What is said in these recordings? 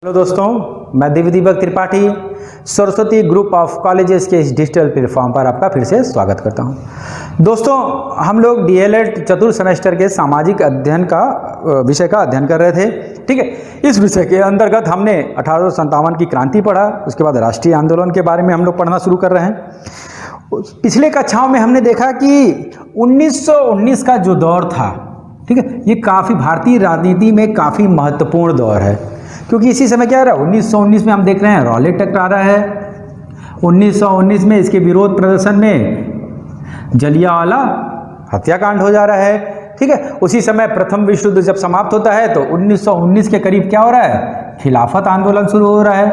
Hello दोस्तों, मैं Divya Deepak Tripathi Saraswati group of colleges के इस डिजिटल प्लेटफॉर्म पर आपका फिर से स्वागत करता हूं। दोस्तों, हम लोग डीएलएड चतुर्थ सेमेस्टर के सामाजिक अध्ययन का विषय का अध्ययन कर रहे थे। ठीक है, इस विषय के अंतर्गत हमने 1857 की क्रांति पढ़ा, उसके बाद राष्ट्रीय आंदोलन के बारे में हम लोग पढ़ना शुरू कर रहे हैं। पिछले कक्षाओं में हमने देखा कि 1919 का जो दौर था, ठीक है, ये काफ़ी भारतीय राजनीति में काफ़ी महत्वपूर्ण दौर है, क्योंकि इसी समय क्या हो रहा है, 1919 में हम देख रहे हैं रॉलेट एक्ट आ रहा है। 1919 में इसके विरोध प्रदर्शन में जलियांवाला हत्याकांड हो जा रहा है। ठीक है, उसी समय प्रथम विश्व युद्ध जब समाप्त होता है तो 1919 के करीब क्या हो रहा है, खिलाफत आंदोलन शुरू हो रहा है।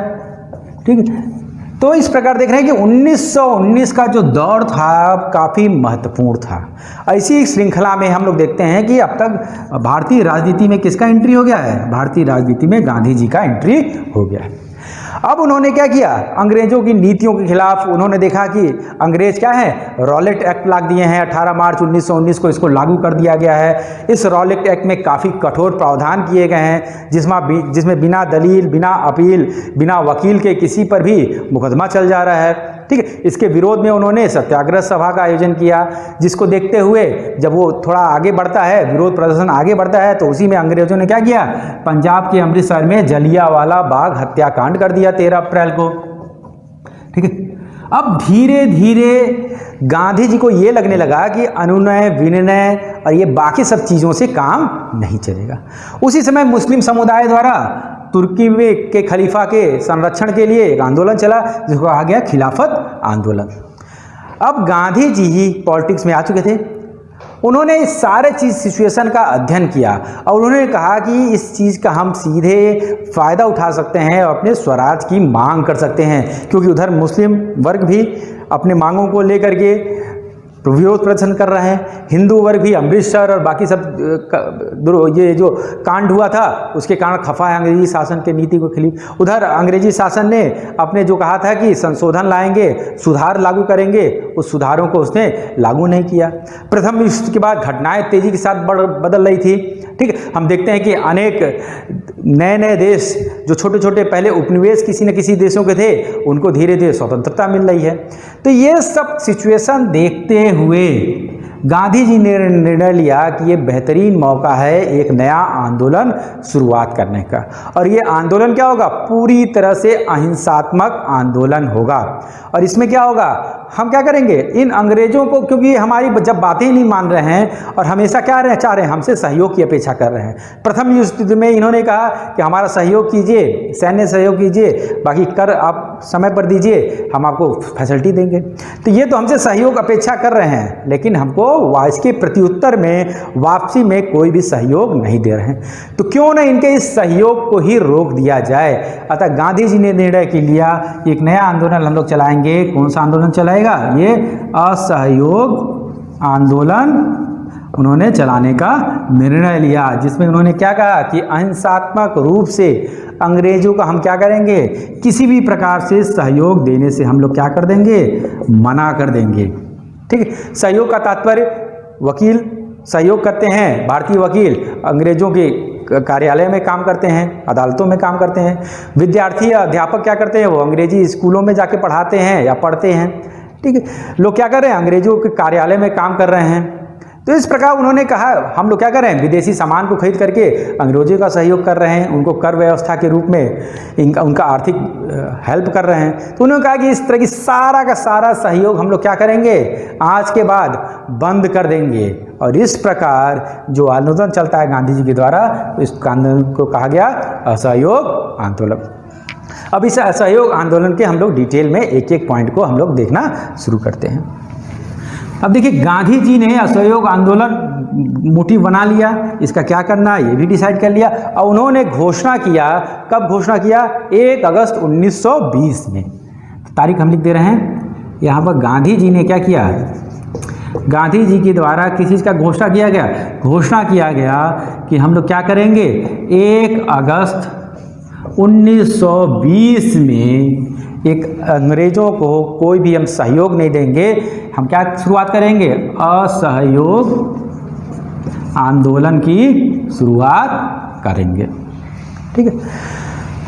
ठीक है, तो इस प्रकार देख रहे हैं कि 1919 का जो दौर था काफ़ी महत्वपूर्ण था। ऐसी श्रृंखला में हम लोग देखते हैं कि अब तक भारतीय राजनीति में किसका एंट्री हो गया है, भारतीय राजनीति में गांधी जी का एंट्री हो गया है। अब उन्होंने क्या किया, अंग्रेजों की नीतियों के खिलाफ उन्होंने देखा कि अंग्रेज क्या है, रॉलेट एक्ट ला दिए हैं। 18 मार्च 1919 को इसको लागू कर दिया गया है। इस रॉलेट एक्ट में काफ़ी कठोर प्रावधान किए गए हैं, जिसमें बिना दलील, बिना अपील, बिना वकील के किसी पर भी मुकदमा चल जा रहा है। ठीक है, इसके विरोध में उन्होंने सत्याग्रह सभा का आयोजन किया, जिसको देखते हुए जब वो थोड़ा आगे बढ़ता है, विरोध प्रदर्शन आगे बढ़ता है, तो उसी में अंग्रेजों ने क्या किया, पंजाब के अमृतसर में जलियांवाला बाग हत्याकांड कर दिया 13 अप्रैल को। ठीक है, अब धीरे धीरे गांधी जी को ये लगने लगा कि अनुनय विनय और ये बाकी सब चीज़ों से काम नहीं चलेगा। उसी समय मुस्लिम समुदाय द्वारा तुर्की में के खलीफा के संरक्षण के लिए एक आंदोलन चला, जिसको कहा गया खिलाफत आंदोलन। अब गांधी जी ही पॉलिटिक्स में आ चुके थे। उन्होंने इस सारे चीज़ सिचुएशन का अध्ययन किया और उन्होंने कहा कि इस चीज़ का हम सीधे फ़ायदा उठा सकते हैं और अपने स्वराज की मांग कर सकते हैं, क्योंकि उधर मुस्लिम वर्ग भी अपने मांगों को लेकर के विरोध प्रदर्शन कर रहे हैं, हिंदू वर्ग भी अमृतसर और बाकी सब ये जो कांड हुआ था उसके कारण खफा है अंग्रेजी शासन के नीति को खिलाफ। उधर अंग्रेजी शासन ने अपने जो कहा था कि संशोधन लाएंगे, सुधार लागू करेंगे, उस सुधारों को उसने लागू नहीं किया। प्रथम विश्व के बाद घटनाएं तेजी के साथ बदल रही थी। ठीक है, हम देखते हैं कि अनेक नए नए देश जो छोटे छोटे पहले उपनिवेश किसी न किसी देशों के थे, उनको धीरे धीरे स्वतंत्रता मिल रही है। तो ये सब सिचुएशन देखते हुए गांधी जी ने निर्णय लिया कि ये बेहतरीन मौका है एक नया आंदोलन शुरुआत करने का, और ये आंदोलन क्या होगा, पूरी तरह से अहिंसात्मक आंदोलन होगा। और इसमें क्या होगा, हम क्या करेंगे, इन अंग्रेजों को, क्योंकि हमारी जब बातें नहीं मान रहे हैं और हमेशा क्या चाह रहे हैं, हमसे सहयोग की अपेक्षा कर रहे हैं। प्रथम युद्ध में इन्होंने कहा कि हमारा सहयोग कीजिए, सैन्य सहयोग कीजिए, बाकी कर आप समय पर दीजिए, हम आपको फैसिलिटी देंगे। तो ये तो हमसे सहयोग अपेक्षा कर रहे हैं, लेकिन हमको इसके प्रत्युत्तर में वापसी में कोई भी सहयोग नहीं दे रहे हैं। तो क्यों न इनके इस सहयोग को ही रोक दिया जाए। अतः गांधी जी ने निर्णय के लिया एक नया आंदोलन हम लोग चलाएंगे। कौन सा आंदोलन चलाएगा, ये असहयोग आंदोलन उन्होंने चलाने का निर्णय लिया, जिसमें उन्होंने क्या कहा कि अहिंसात्मक रूप से अंग्रेजों का हम क्या करेंगे, किसी भी प्रकार से सहयोग देने से हम लोग क्या कर देंगे, मना कर देंगे। ठीक है, सहयोग का तात्पर्य वकील सहयोग करते हैं, भारतीय वकील अंग्रेजों के कार्यालय में काम करते हैं, अदालतों में काम करते हैं। विद्यार्थी या अध्यापक क्या करते हैं, वो अंग्रेजी स्कूलों में जाके पढ़ाते हैं या पढ़ते हैं। ठीक है, लोग क्या कर रहे हैं, अंग्रेजों के कार्यालय में काम कर रहे हैं। तो इस प्रकार उन्होंने कहा हम लोग क्या कर रहे हैं, विदेशी सामान को खरीद करके अंग्रेजों का सहयोग कर रहे हैं, उनको कर व्यवस्था के रूप में उनका आर्थिक हेल्प कर रहे हैं। तो उन्होंने कहा कि इस तरह की सारा का सारा सहयोग हम लोग क्या करेंगे, आज के बाद बंद कर देंगे। और इस प्रकार जो आंदोलन चलता है गांधी जी के द्वारा, इस आंदोलन को कहा गया असहयोग आंदोलन। अब इस असहयोग आंदोलन के हम लोग डिटेल में एक एक पॉइंट को हम लोग देखना शुरू करते हैं। अब देखिए, गांधी जी ने असहयोग आंदोलन मोटिव बना लिया, इसका क्या करना ये भी डिसाइड कर लिया, और उन्होंने घोषणा किया। कब घोषणा किया, 1 अगस्त 1920 में। तारीख हम लिख दे रहे हैं यहाँ पर। गांधी जी ने क्या किया, गांधी जी के द्वारा किस चीज़ का घोषणा किया गया, घोषणा किया गया कि हम लोग क्या करेंगे, 1 अगस्त 1920 में एक अंग्रेजों को कोई भी हम सहयोग नहीं देंगे, हम क्या शुरुआत करेंगे, असहयोग आंदोलन की शुरुआत करेंगे। ठीक है,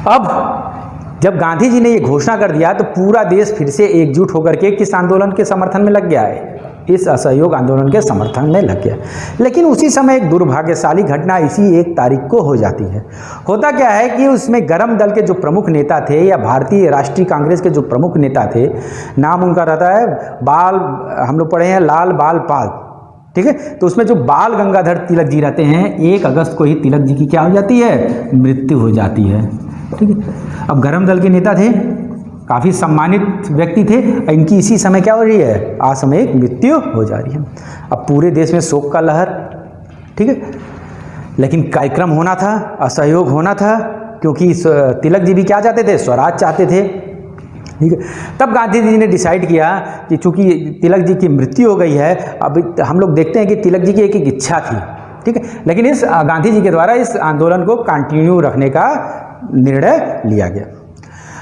अब जब गांधी जी ने ये घोषणा कर दिया तो पूरा देश फिर से एकजुट होकर के किस आंदोलन के समर्थन में लग गया है, इस असहयोग आंदोलन के समर्थन में लग गया। लेकिन उसी समय एक दुर्भाग्यशाली घटना इसी 1 तारीख को हो जाती है। होता क्या है कि उसमें गरम दल के जो प्रमुख नेता थे या भारतीय राष्ट्रीय कांग्रेस के जो प्रमुख नेता थे, नाम उनका रहता है हम लोग पढ़े हैं लाल बाल पाल, ठीक है। तो उसमें जो बाल गंगाधर तिलक जी रहते हैं, 1 अगस्त को ही तिलक जी की क्या हो जाती है, मृत्यु हो जाती है, ठीक है। अब गरम दल के नेता थे, काफ़ी सम्मानित व्यक्ति थे, इनकी इसी समय क्या हो रही है, असामयिक मृत्यु हो जा रही है। अब पूरे देश में शोक का लहर, ठीक है। लेकिन कार्यक्रम होना था, असहयोग होना था, क्योंकि तिलक जी भी क्या चाहते थे, स्वराज चाहते थे, ठीक है। तब गांधी जी ने डिसाइड किया कि चूंकि तिलक जी की मृत्यु हो गई है, अब हम लोग देखते हैं कि तिलक जी की एक इच्छा थी, ठीक है, लेकिन इस गांधी जी के द्वारा इस आंदोलन को कंटिन्यू रखने का निर्णय लिया गया।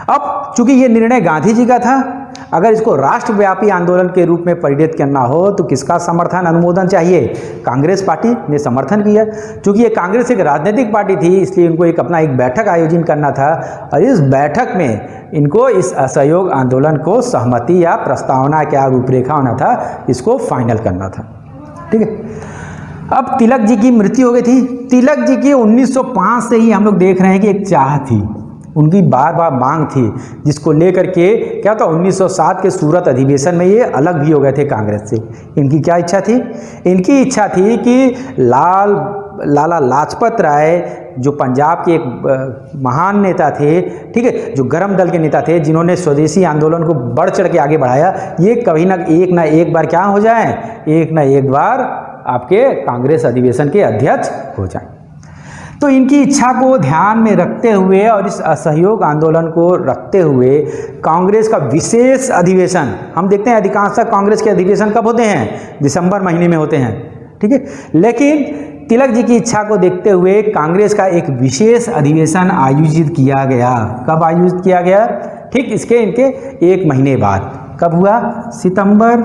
अब चूंकि ये निर्णय गांधी जी का था, अगर इसको राष्ट्रव्यापी आंदोलन के रूप में परिणत करना हो तो किसका समर्थन अनुमोदन चाहिए, कांग्रेस पार्टी ने समर्थन किया। चूंकि ये कांग्रेस एक राजनीतिक पार्टी थी, इसलिए इनको अपना एक बैठक आयोजन करना था, और इस बैठक में इनको इस असहयोग आंदोलन को सहमति या प्रस्तावना क्या रूपरेखा होना था, इसको फाइनल करना था, ठीक है। अब तिलक जी की मृत्यु हो गई थी। तिलक जी की 1905 से ही हम लोग देख रहे हैं कि एक चाह थी, उनकी बार बार मांग थी, जिसको लेकर के क्या था, 1907 के सूरत अधिवेशन में ये अलग भी हो गए थे कांग्रेस से। इनकी क्या इच्छा थी, इनकी इच्छा थी कि लाला लाजपत राय जो पंजाब के एक महान नेता थे, ठीक है, जो गरम दल के नेता थे, जिन्होंने स्वदेशी आंदोलन को बढ़ चढ़ के आगे बढ़ाया, ये कभी ना एक बार क्या हो जाए, एक ना एक बार आपके कांग्रेस अधिवेशन के अध्यक्ष हो जाए। तो इनकी इच्छा को ध्यान में रखते हुए और इस असहयोग आंदोलन को रखते हुए कांग्रेस का विशेष अधिवेशन, हम देखते हैं अधिकांशतः कांग्रेस के अधिवेशन कब होते हैं, दिसंबर महीने में होते हैं, ठीक है। लेकिन तिलक जी की इच्छा को देखते हुए कांग्रेस का एक विशेष अधिवेशन आयोजित किया गया। कब आयोजित किया गया, ठीक इनके 1 महीने बाद। कब हुआ, सितंबर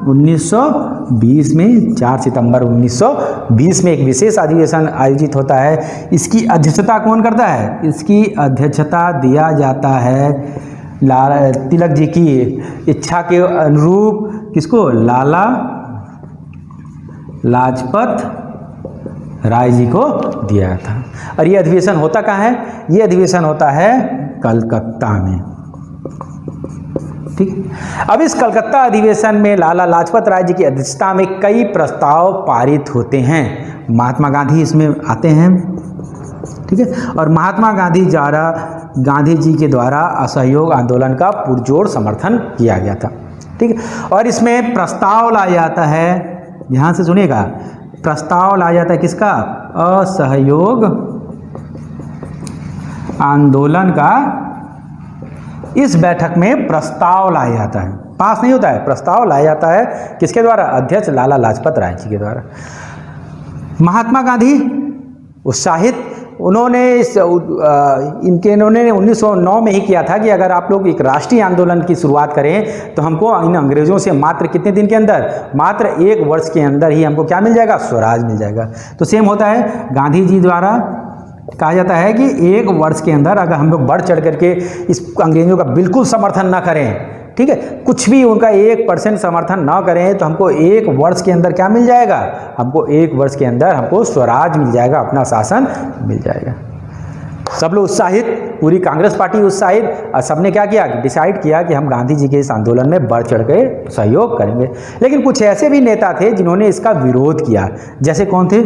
1920 में, 4 सितंबर 1920 में एक विशेष अधिवेशन आयोजित होता है। इसकी अध्यक्षता कौन करता है, इसकी अध्यक्षता दिया जाता है तिलक जी की इच्छा के अनुरूप किसको, लाला लाजपत राय जी को दिया था। और ये अधिवेशन होता कहाँ है, ये अधिवेशन होता है कलकत्ता में, ठीक। अब इस कलकत्ता अधिवेशन में लाला लाजपत राय जी की अध्यक्षता में कई प्रस्ताव पारित होते हैं। महात्मा गांधी इसमें आते हैं, ठीक है, और महात्मा गांधी जी के द्वारा असहयोग आंदोलन का पुरजोर समर्थन किया गया था, ठीक है। और इसमें प्रस्ताव लाया जाता है, ध्यान से सुनिएगा, प्रस्ताव लाया जाता है किसका, असहयोग आंदोलन का। इस बैठक में प्रस्ताव लाया जाता है, पास नहीं होता है, प्रस्ताव लाया जाता है किसके द्वारा, अध्यक्ष लाला लाजपत राय जी के द्वारा। महात्मा गांधी उत्साहित, उन्होंने 1909 में ही किया था कि अगर आप लोग एक राष्ट्रीय आंदोलन की शुरुआत करें तो हमको इन अंग्रेज़ों से मात्र कितने दिन के अंदर, मात्र 1 वर्ष के अंदर ही हमको क्या मिल जाएगा, स्वराज मिल जाएगा। तो सेम होता है, गांधी जी द्वारा कहा जाता है कि 1 वर्ष के अंदर अगर हम लोग बढ़ चढ़ करके इस अंग्रेज़ों का बिल्कुल समर्थन ना करें, ठीक है, कुछ भी उनका 1% समर्थन ना करें, तो हमको 1 वर्ष के अंदर क्या मिल जाएगा, हमको 1 वर्ष के अंदर हमको स्वराज मिल जाएगा, अपना शासन मिल जाएगा। सब लोग उत्साहित, पूरी कांग्रेस पार्टी उत्साहित, और सबने क्या किया, डिसाइड किया कि हम गांधी जी के इस आंदोलन में बढ़ चढ़ के सहयोग करेंगे। लेकिन कुछ ऐसे भी नेता थे जिन्होंने इसका विरोध किया, जैसे कौन थे,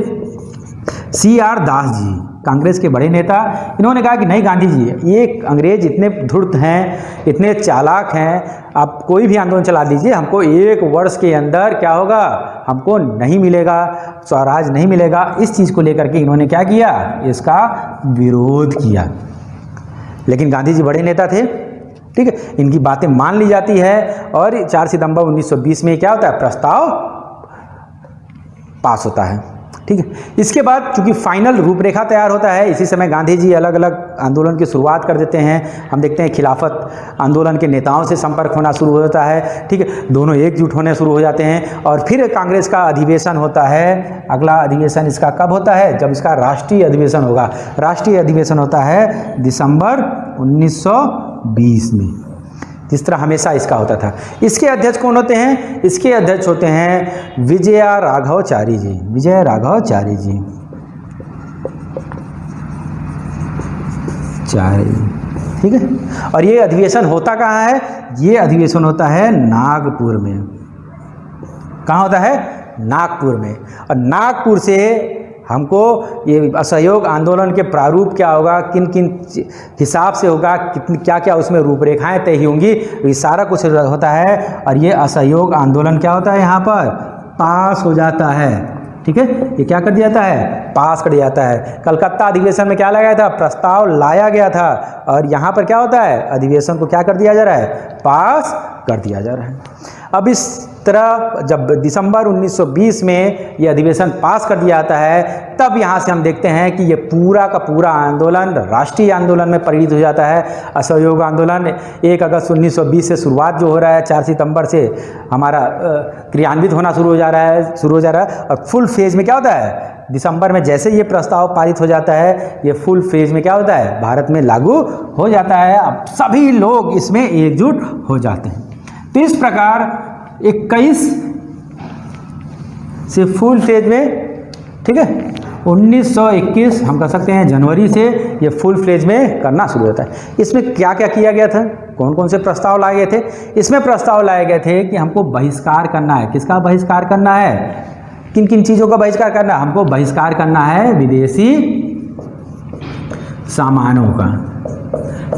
CR दास जी, कांग्रेस के बड़े नेता। इन्होंने कहा कि नहीं गांधी जी, ये अंग्रेज इतने धूर्त हैं, इतने चालाक हैं, आप कोई भी आंदोलन चला दीजिए, हमको 1 वर्ष के अंदर क्या होगा, हमको नहीं मिलेगा, स्वराज नहीं मिलेगा। इस चीज़ को लेकर के इन्होंने क्या किया, इसका विरोध किया। लेकिन गांधी जी बड़े नेता थे, ठीक है, इनकी बातें मान ली जाती है, और 4 सितंबर 1920 में क्या होता है, प्रस्ताव पास होता है। ठीक है। इसके बाद चूंकि फाइनल रूपरेखा तैयार होता है, इसी समय गांधी जी अलग अलग आंदोलन की शुरुआत कर देते हैं। हम देखते हैं खिलाफत आंदोलन के नेताओं से संपर्क होना शुरू हो जाता है, ठीक है, दोनों एकजुट होने शुरू हो जाते हैं। और फिर कांग्रेस का अधिवेशन होता है। अगला अधिवेशन इसका कब होता है? जब इसका राष्ट्रीय अधिवेशन होगा। राष्ट्रीय अधिवेशन होता है दिसंबर 1920 में। जिस तरह हमेशा इसका होता था। इसके अध्यक्ष कौन होते हैं? इसके अध्यक्ष होते हैं विजया राघवाचारी जी। विजय राघवाचारी जी ठीक है। और ये अधिवेशन होता कहाँ है? ये अधिवेशन होता है नागपुर में। कहाँ होता है? नागपुर में। और नागपुर से हमको ये असहयोग आंदोलन के प्रारूप क्या होगा, किन किन हिसाब से होगा, कितनी क्या क्या उसमें रूपरेखाएं तय होंगी, ये सारा कुछ होता है। और ये असहयोग आंदोलन क्या होता है? यहाँ पर पास हो जाता है। ठीक है, ये क्या कर दिया जाता है? पास कर दिया जाता है। कलकत्ता अधिवेशन में क्या लगाया था? प्रस्ताव लाया गया था। और यहाँ पर क्या होता है? अधिवेशन को क्या कर दिया जा रहा है? पास कर दिया जा रहा है। अब इस तरह जब दिसंबर 1920 में ये अधिवेशन पास कर दिया जाता है, तब यहाँ से हम देखते हैं कि ये पूरा का पूरा आंदोलन राष्ट्रीय आंदोलन में परिणत हो जाता है। असहयोग आंदोलन 1 अगस्त 1920 से शुरुआत जो हो रहा है, 4 सितंबर से हमारा क्रियान्वित होना शुरू हो जा रहा है। और फुल फेज में क्या होता है? दिसंबर में जैसे ये प्रस्ताव पारित हो जाता है, ये फुल फेज में क्या होता है? भारत में लागू हो जाता है। अब सभी लोग इसमें एकजुट हो जाते हैं। तो इस प्रकार 21 से फुल फेज में, ठीक है, 1921 हम कह सकते हैं जनवरी से ये फुल फ्लेज में करना शुरू होता है। इसमें क्या क्या किया गया था? कौन कौन से प्रस्ताव लाए गए थे? इसमें प्रस्ताव लाए गए थे कि हमको बहिष्कार करना है। किसका बहिष्कार करना है? किन किन चीज़ों का बहिष्कार करना है? हमको बहिष्कार करना है विदेशी सामानों का।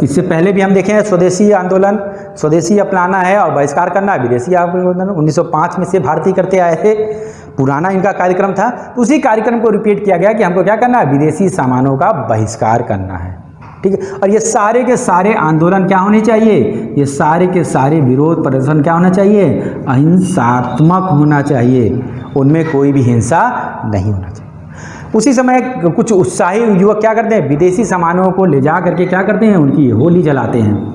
इससे पहले भी हम देखें स्वदेशी आंदोलन, स्वदेशी अपनाना है और बहिष्कार करना है विदेशी आंदोलन। 1905 में से भारतीय करते आए थे, पुराना इनका कार्यक्रम था। तो उसी कार्यक्रम को रिपीट किया गया कि हमको क्या करना है? विदेशी सामानों का बहिष्कार करना है। ठीक है। और ये सारे के सारे आंदोलन क्या होने चाहिए? ये सारे के सारे विरोध प्रदर्शन क्या होना चाहिए? अहिंसात्मक होना चाहिए। उनमें कोई भी हिंसा नहीं होना चाहिए। उसी समय कुछ उत्साही युवक क्या करते हैं? विदेशी सामानों को ले जा करके क्या करते हैं? उनकी होली जलाते हैं।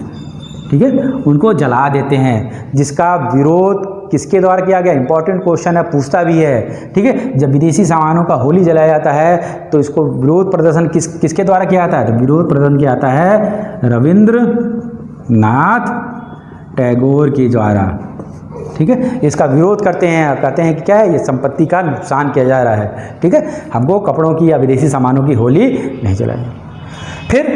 ठीक है, उनको जला देते हैं। जिसका विरोध किसके द्वारा किया गया? इंपॉर्टेंट क्वेश्चन है, पूछता भी है। ठीक है, जब विदेशी सामानों का होली जलाया जाता है तो इसको विरोध प्रदर्शन किसके द्वारा किया जाता है? तो विरोध प्रदर्शन किया जाता है रविंद्रनाथ टैगोर के द्वारा। ठीक है, इसका विरोध करते हैं और कहते हैं कि क्या है? ये संपत्ति का नुकसान किया जा रहा है। ठीक है, हमको कपड़ों की या विदेशी सामानों की होली नहीं जलाएंगे। फिर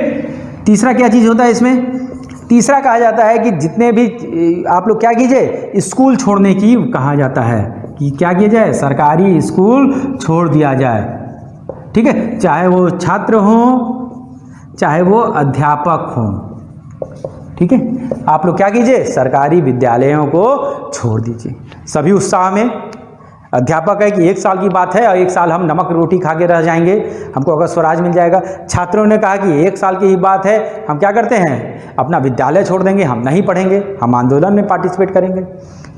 तीसरा क्या चीज़ होता है इसमें? तीसरा कहा जाता है कि जितने भी आप लोग क्या कीजिए? स्कूल छोड़ने की कहा जाता है कि क्या किया जाए? सरकारी स्कूल छोड़ दिया जाए। ठीक है, चाहे वो छात्र हों चाहे वो अध्यापक हों। ठीक है, आप लोग क्या कीजिए? सरकारी विद्यालयों को छोड़ दीजिए। सभी उत्साह में। अध्यापक है कि 1 साल की बात है और 1 साल हम नमक रोटी खा के रह जाएंगे, हमको अगर स्वराज मिल जाएगा। छात्रों ने कहा कि 1 साल की ही बात है, हम क्या करते हैं? अपना विद्यालय छोड़ देंगे, हम नहीं पढ़ेंगे, हम आंदोलन में पार्टिसिपेट करेंगे।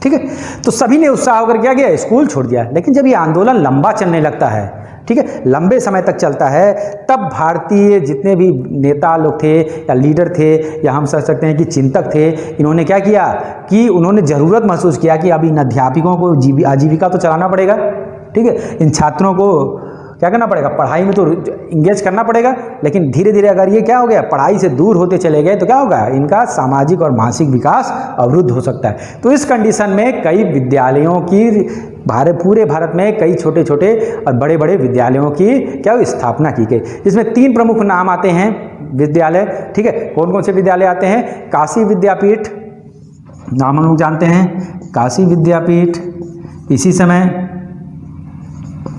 ठीक है, तो सभी ने उत्साह होकर क्या किया? स्कूल छोड़ दिया। लेकिन जब ये आंदोलन लंबा चलने लगता है, ठीक है, लंबे समय तक चलता है, तब भारतीय जितने भी नेता लोग थे या लीडर थे या हम समझ सकते हैं कि चिंतक थे, इन्होंने क्या किया कि उन्होंने ज़रूरत महसूस किया कि अब इन अध्यापकों को आजीविका तो चलाना पड़ेगा। ठीक है, इन छात्रों को क्या करना पड़ेगा? पढ़ाई में तो इंगेज करना पड़ेगा। लेकिन धीरे धीरे अगर ये क्या हो गया? पढ़ाई से दूर होते चले गए तो क्या होगा? इनका सामाजिक और मानसिक विकास अवरुद्ध हो सकता है। तो इस कंडीशन में कई विद्यालयों की पूरे भारत में कई छोटे छोटे और बड़े बड़े विद्यालयों की क्या स्थापना की गई, जिसमें 3 प्रमुख नाम आते हैं विद्यालय। ठीक है, कौन कौन से विद्यालय आते हैं? काशी विद्यापीठ, नाम हम लोग जानते हैं, काशी विद्यापीठ इसी समय,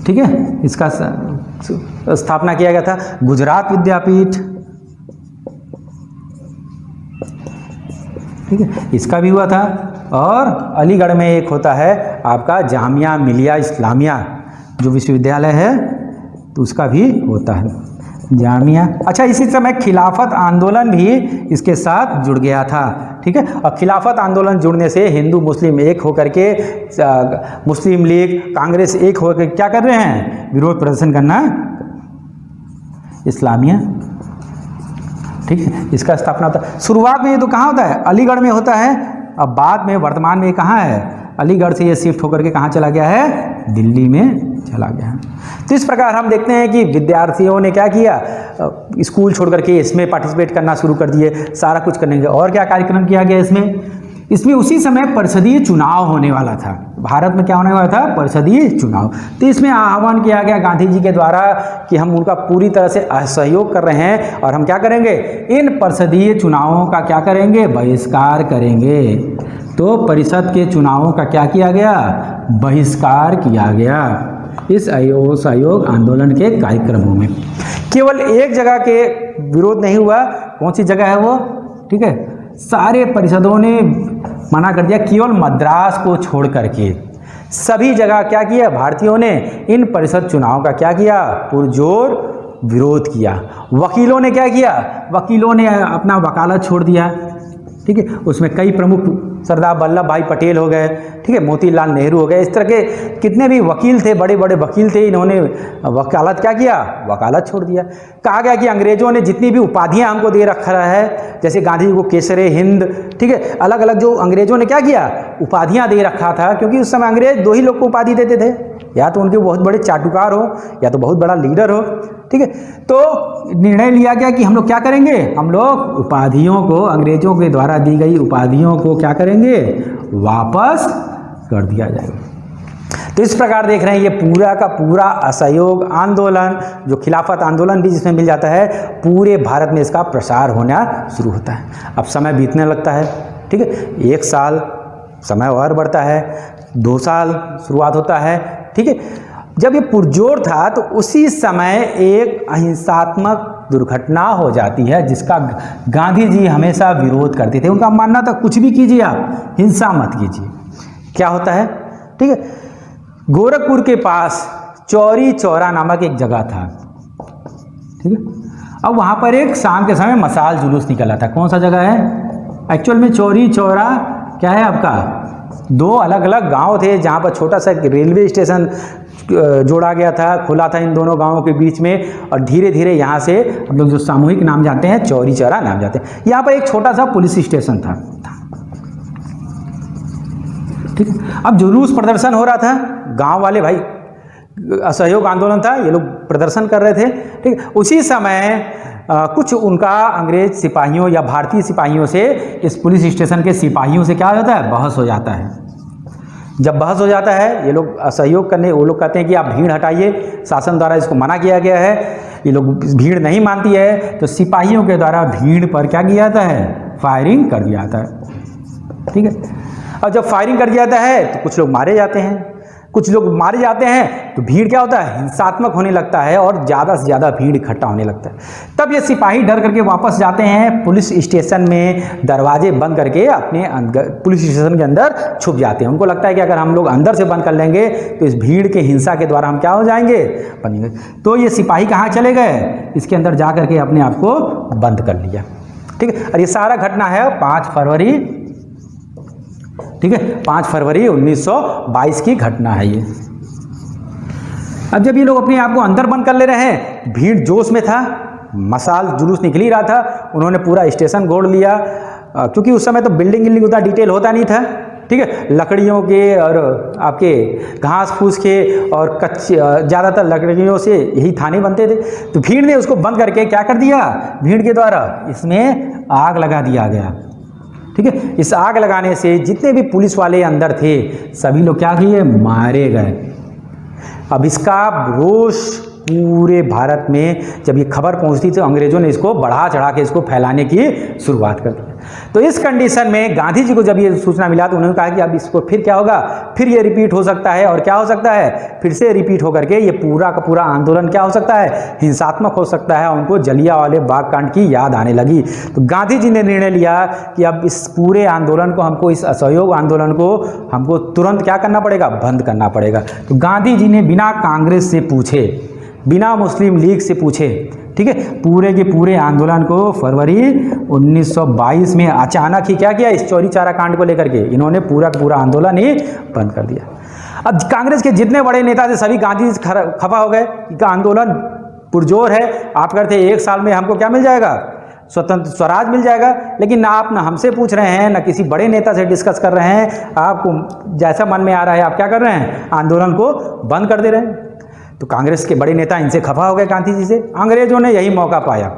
ठीक है, इसका स्थापना किया गया था। गुजरात विद्यापीठ, ठीक है, इसका भी हुआ था। और अलीगढ़ में एक होता है आपका जामिया मिलिया इस्लामिया जो विश्वविद्यालय है, तो उसका भी होता है जामिया। अच्छा, इसी समय खिलाफत आंदोलन भी इसके साथ जुड़ गया था। ठीक है। और खिलाफत आंदोलन जुड़ने से हिंदू मुस्लिम एक होकर के मुस्लिम लीग कांग्रेस एक होकर क्या कर रहे हैं, विरोध प्रदर्शन करना इस्लामिया, ठीक है। इसका स्थापना होता है, शुरुआत में ये तो कहाँ होता है, अलीगढ़ में होता है। अब बाद में वर्तमान में कहाँ है, अलीगढ़ से ये शिफ्ट होकर के कहाँ चला गया है, दिल्ली में चला गया है। तो इस प्रकार हम देखते हैं कि विद्यार्थियों ने क्या किया, स्कूल छोड़ करके इसमें पार्टिसिपेट करना शुरू कर दिए, सारा कुछ करने के। और क्या कार्यक्रम किया गया इसमें उसी समय परिषदीय चुनाव होने वाला था। भारत में क्या होने वाला था, परिषदीय चुनाव। तो इसमें आह्वान किया गया गांधी जी के द्वारा कि हम उनका पूरी तरह से असहयोग कर रहे हैं और हम क्या करेंगे, इन परिषदीय चुनावों का क्या करेंगे, बहिष्कार करेंगे। तो परिषद के चुनावों का क्या किया गया, बहिष्कार किया गया इस असहयोग आंदोलन के कार्यक्रमों में। केवल एक जगह के विरोध नहीं हुआ, कौन सी जगह है वो, ठीक है, सारे परिषदों ने मना कर दिया, केवल मद्रास को छोड़ करके सभी जगह क्या किया, भारतीयों ने इन परिषद चुनाव का क्या किया, पुरजोर विरोध किया। वकीलों ने क्या किया, वकीलों ने अपना वकालत छोड़ दिया, ठीक है। उसमें कई प्रमुख, सरदार वल्लभ भाई पटेल हो गए, ठीक है, मोतीलाल नेहरू हो गए, इस तरह के कितने भी वकील थे, बड़े बड़े वकील थे, इन्होंने वकालत क्या किया, वकालत छोड़ दिया। कहा गया कि अंग्रेजों ने जितनी भी उपाधियां हमको दे रखा है, जैसे गांधी जी को केसरे हिंद, ठीक है, अलग अलग जो अंग्रेजों ने क्या किया, उपाधियां दे रखा था, क्योंकि उस समय अंग्रेज दो ही लोग को उपाधि देते थे, या तो उनके बहुत बड़े चाटुकार हो या तो बहुत बड़ा लीडर हो, ठीक है। तो निर्णय लिया गया कि हम लोग क्या करेंगे, हम लोग उपाधियों को, अंग्रेजों के द्वारा दी गई उपाधियों को क्या करेंगे, वापस कर दिया जाएगा। तो इस प्रकार देख रहे हैं ये पूरा का पूरा असहयोग आंदोलन, जो खिलाफत आंदोलन भी जिसमें मिल जाता है, पूरे भारत में इसका प्रसार होना शुरू होता है। अब समय बीतने लगता है, ठीक है, 1 साल समय और बढ़ता है, 2 साल शुरुआत होता है, ठीक है। जब ये पुरजोर था तो उसी समय एक अहिंसात्मक दुर्घटना हो जाती है, जिसका गांधी जी हमेशा विरोध करते थे। उनका मानना था कुछ भी कीजिए आप, हिंसा मत कीजिए। क्या होता है, ठीक है, गोरखपुर के पास चौरी चौरा नामक एक जगह था, ठीक है। अब वहाँ पर एक शाम के समय मशाल जुलूस निकला था। कौन सा जगह है, एक्चुअल में चौरी चौरा क्या है आपका, 2 अलग अलग गांव थे, जहाँ पर छोटा सा रेलवे स्टेशन जोड़ा गया था, खुला था इन दोनों गांवों के बीच में। और धीरे धीरे यहाँ से हम लोग जो सामूहिक नाम जानते हैं, चौरी चौरा नाम जानते हैं। यहाँ पर एक छोटा सा पुलिस स्टेशन था, ठीक है। अब जुलूस प्रदर्शन हो रहा था, गांव वाले भाई, असहयोग आंदोलन था, ये लोग प्रदर्शन कर रहे थे, ठीक है। उसी समय कुछ उनका अंग्रेज सिपाहियों या भारतीय सिपाहियों से, इस पुलिस स्टेशन के सिपाहियों से क्या होता है, बहस हो जाता है। जब बहस हो जाता है, ये लोग असहयोग करने, वो लोग कहते हैं कि आप भीड़ हटाइए, शासन द्वारा इसको मना किया गया है, ये लोग भीड़ नहीं मानती है, तो सिपाहियों के द्वारा भीड़ पर क्या किया जाता है, फायरिंग कर दिया जाता है, ठीक है। और जब फायरिंग कर दिया जाता है तो कुछ लोग मारे जाते हैं, कुछ लोग मारे जाते हैं, तो भीड़ क्या होता है, हिंसात्मक होने लगता है और ज़्यादा से ज़्यादा भीड़ इकट्ठा होने लगता है। तब ये सिपाही डर करके वापस जाते हैं पुलिस स्टेशन में, दरवाजे बंद करके अपने पुलिस स्टेशन के अंदर छुप जाते हैं। उनको लगता है कि अगर हम लोग अंदर से बंद कर लेंगे तो इस भीड़ के हिंसा के द्वारा हम क्या हो जाएंगे, बनेंगे। तो ये सिपाही कहाँ चले गए, इसके अंदर जा करके अपने आप को बंद कर लिया, ठीक है। और ये सारा घटना है 5 फरवरी, ठीक है, 5 फरवरी 1922 की घटना है ये। अब जब ये लोग अपने आप को अंदर बंद कर ले रहे हैं, भीड़ जोश में था, मशाल जुलूस निकल ही रहा था, उन्होंने पूरा स्टेशन गोड़ लिया, क्योंकि उस समय तो बिल्डिंग उतना डिटेल होता नहीं था, ठीक है। लकड़ियों के और आपके घास फूस के और कच्चे, ज़्यादातर लकड़ियों से यही थाने बनते थे। तो भीड़ ने उसको बंद करके क्या कर दिया, भीड़ के द्वारा इसमें आग लगा दिया गया, ठीक है। इस आग लगाने से जितने भी पुलिस वाले अंदर थे सभी लोग क्या किए, मारे गए। अब इसका रोष पूरे भारत में जब ये खबर पहुंचती तो अंग्रेजों ने इसको बढ़ा चढ़ा के इसको फैलाने की शुरुआत कर दी। तो इस कंडीशन में गांधी जी को जब ये सूचना मिला तो उन्होंने कहा कि अब इसको फिर क्या होगा, फिर ये रिपीट हो सकता है। और क्या हो सकता है, फिर से रिपीट होकर के ये पूरा का पूरा आंदोलन क्या हो सकता है, हिंसात्मक हो सकता है। उनको जलियांवाले बाग कांड की याद आने लगी। तो गांधी जी ने निर्णय लिया कि अब इस पूरे आंदोलन को हमको, इस असहयोग आंदोलन को हमको तुरंत क्या करना पड़ेगा, बंद करना पड़ेगा। तो गांधी जी ने बिना कांग्रेस से पूछे बिना मुस्लिम लीग से पूछे, ठीक है। पूरे के पूरे आंदोलन को फरवरी 1922 में अचानक ही क्या किया, इस चौरी चारा कांड को लेकर के इन्होंने पूरा का पूरा आंदोलन ही बंद कर दिया। अब कांग्रेस के जितने बड़े नेता थे सभी गांधी जी खफा हो गए कि आंदोलन पुरजोर है, आप करते 1 साल में हमको क्या मिल जाएगा, स्वतंत्र स्वराज मिल जाएगा। लेकिन ना आप ना हमसे पूछ रहे हैं, ना किसी बड़े नेता से डिस्कस कर रहे हैं, आपको जैसा मन में आ रहा है आप क्या कर रहे हैं, आंदोलन को बंद कर दे रहे हैं। तो कांग्रेस के बड़े नेता इनसे खफा हो गए गांधी जी से। अंग्रेजों ने यही मौका पाया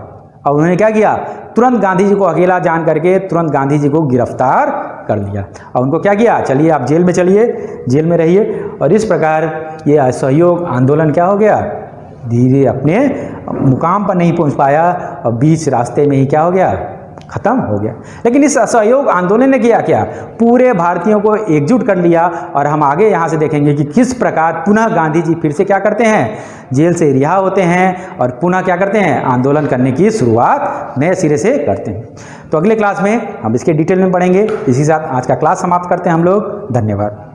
और उन्होंने क्या किया, तुरंत गांधी जी को अकेला जान करके तुरंत गांधी जी को गिरफ्तार कर लिया और उनको क्या किया, चलिए आप जेल में चलिए, जेल में रहिए। और इस प्रकार ये असहयोग आंदोलन क्या हो गया, धीरे अपने मुकाम पर नहीं पहुंच पाया और बीच रास्ते में ही क्या हो गया, खत्म हो गया। लेकिन इस असहयोग आंदोलन ने किया क्या, पूरे भारतीयों को एकजुट कर लिया। और हम आगे यहाँ से देखेंगे कि किस प्रकार पुनः गांधी जी फिर से क्या करते हैं, जेल से रिहा होते हैं और पुनः क्या करते हैं, आंदोलन करने की शुरुआत नए सिरे से करते हैं। तो अगले क्लास में हम इसके डिटेल में पढ़ेंगे। इसी साथ आज का क्लास समाप्त करते हैं हम लोग। धन्यवाद।